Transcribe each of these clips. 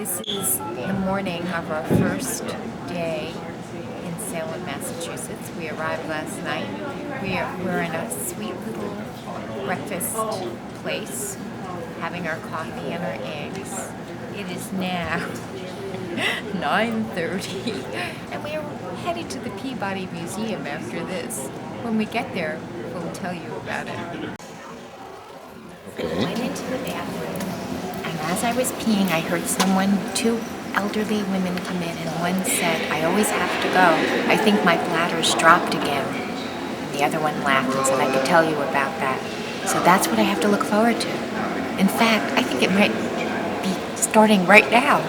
This is the morning of our first day in Salem, Massachusetts. We arrived last night. We're in a sweet little breakfast place, having our coffee and our eggs. It is now 9:30, and we are headed to the Peabody Museum after this. When we get there, we'll tell you about it. I went into the bathroom, and as I was peeing, I heard two elderly women come in, and one said, "I always have to go. I think my bladder's dropped again." And the other one laughed and said, "I could tell you about that." So that's what I have to look forward to. In fact, I think it might be starting right now.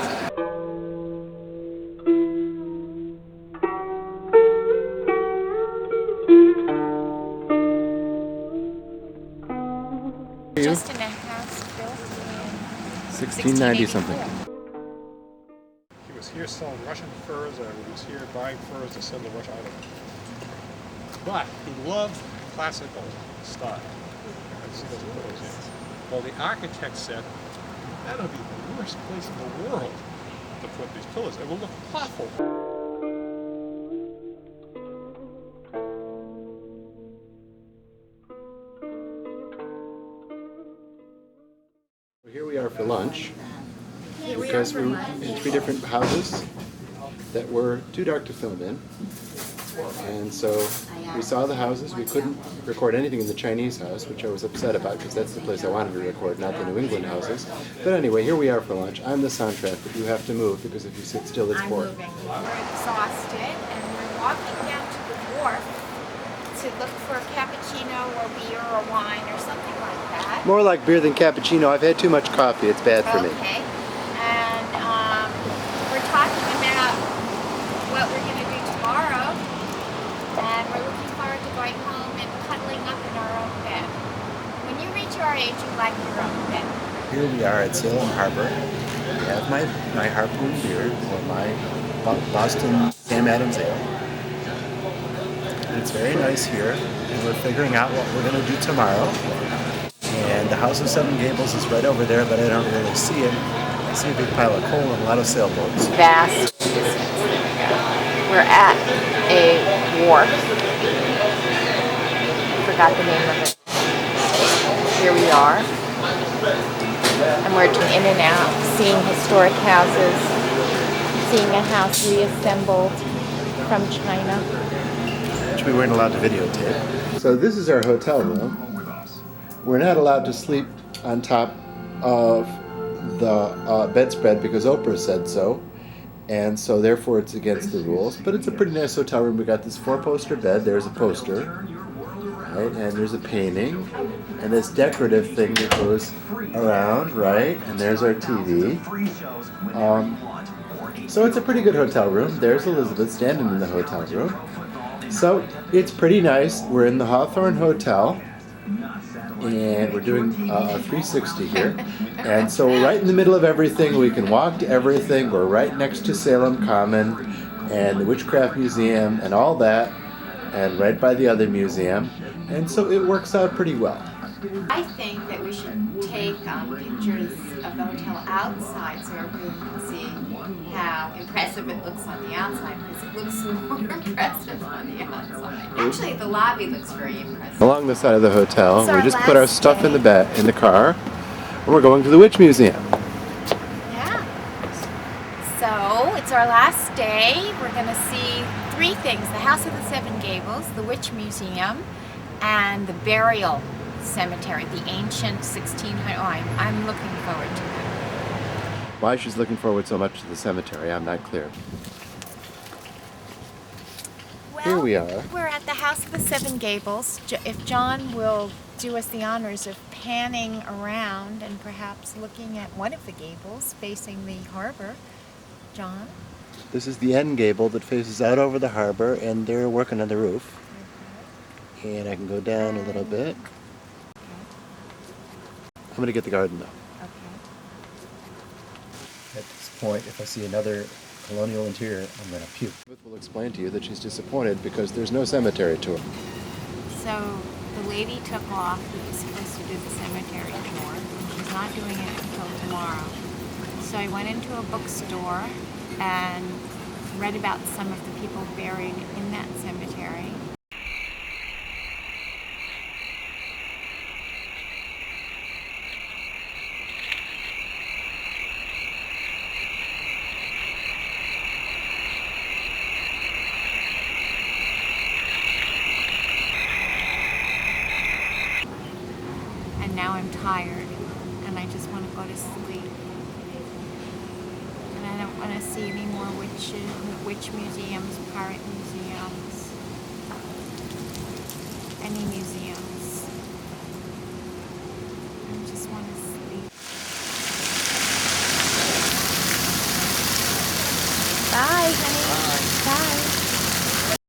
Just in a house built in 1690 something. He was here selling Russian furs, and he was here buying furs to send to Russia. I don't know. But he loved classical style. I see those pillows here. Well, the architect said that would be the worst place in the world to put these pillows. It will look awful. Here we are for lunch because we're in three different houses that were too dark to film in, and so we saw the houses. We couldn't record anything in the Chinese house, which I was upset about because that's the place I wanted to record, not the New England houses. But anyway, here we are for lunch. I'm the soundtrack, but you have to move because if you sit still, it's boring. I'm moving. We're exhausted, and we're walking down to the wharf to look for a cappuccino or beer or wine or something like that. More like beer than cappuccino. I've had too much coffee. It's bad for me. Okay. And we're talking about what we're going to do tomorrow, and we're looking forward to going home and cuddling up in our own bed. When you reach our age, you like your own bed. Here we are at Salem Harbor. I have my Harpoon beer, or my Boston Sam Adams Ale. And it's very nice here, and we're figuring out what we're going to do tomorrow. And the House of Seven Gables is right over there, but I don't really see it. I see a big pile of coal and a lot of sailboats. Vast distance. We're at a wharf. Forgot the name of it. Here we are. And we're in and out, seeing historic houses, seeing a house reassembled from China. Which we weren't allowed to videotape. So this is our hotel room. We're not allowed to sleep on top of the bedspread because Oprah said so, and so therefore it's against the rules. But it's a pretty nice hotel room. We got this 4-poster bed. There's a poster, right? And there's a painting, and this decorative thing that goes around, right? And there's our TV. So it's a pretty good hotel room. There's Elizabeth standing in the hotel room. So it's pretty nice. We're in the Hawthorne Hotel. And we're doing a 360 here, and so we're right in the middle of everything. We can walk to everything. We're right next to Salem Common and the Witchcraft Museum and all that, and right by the other museum, and so it works out pretty well. I think that we should take pictures of the hotel outside so everyone can see how impressive it looks on the outside, because it looks more impressive on the outside. Actually, the lobby looks very impressive. Along the side of the hotel, It's we our just put our last stuff day. in the car, and we're going to the Witch Museum. Yeah. So, it's our last day. We're going to see three things: the House of the Seven Gables, the Witch Museum, and the Burial Cemetery, the ancient 1600. Oh, I'm looking forward to that. Why she's looking forward so much to the cemetery, I'm not clear. Well, Here we are. We're at the House of the Seven Gables. If John will do us the honors of panning around and perhaps looking at one of the gables facing the harbor. John? This is the end gable that faces out over the harbor, and they're working on the roof. And I can go down a little bit. I'm going to get the garden though. At this point, if I see another colonial interior, I'm going to puke. Elizabeth will explain to you that she's disappointed because there's no cemetery tour. So the lady took off who was supposed to do the cemetery tour. She's not doing it until tomorrow. So I went into a bookstore and read about some of the people buried in that cemetery. And now I'm tired and I just want to go to sleep. And I don't want to see any more witch museums, pirate museum.